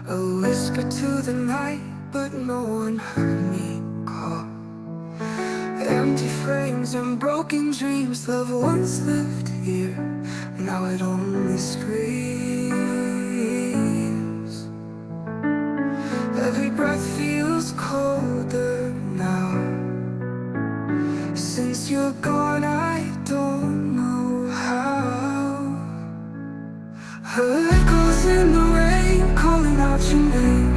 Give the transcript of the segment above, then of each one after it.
A whisper to the night, but no one heard me call. Empty frames and broken dreams, love once lived here, now it only screams. Every breath feels colder now. Since you're gone, I don't know how. Echoes in the rain, calling out your name.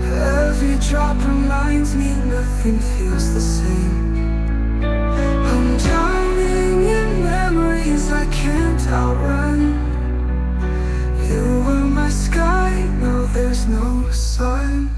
Every drop reminds me nothing feels the same. I'm drowning in memories I can't outrun. You were my sky, now there's no sun.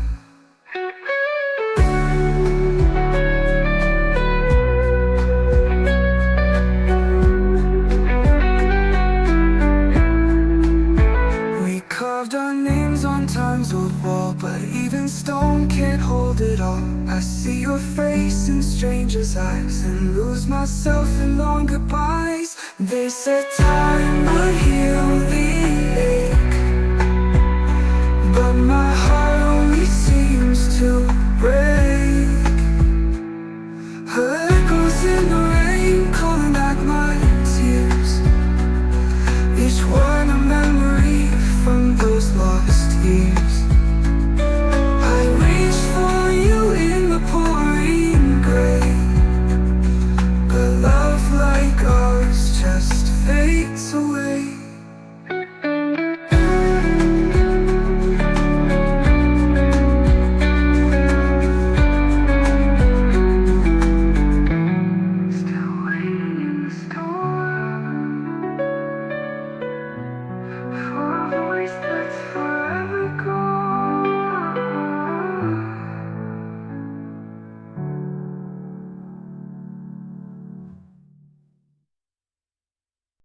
Carved our names on time's old wall, but even stone can't hold it all. I see your face in strangers' eyes and lose myself in long goodbyes. They said time would heal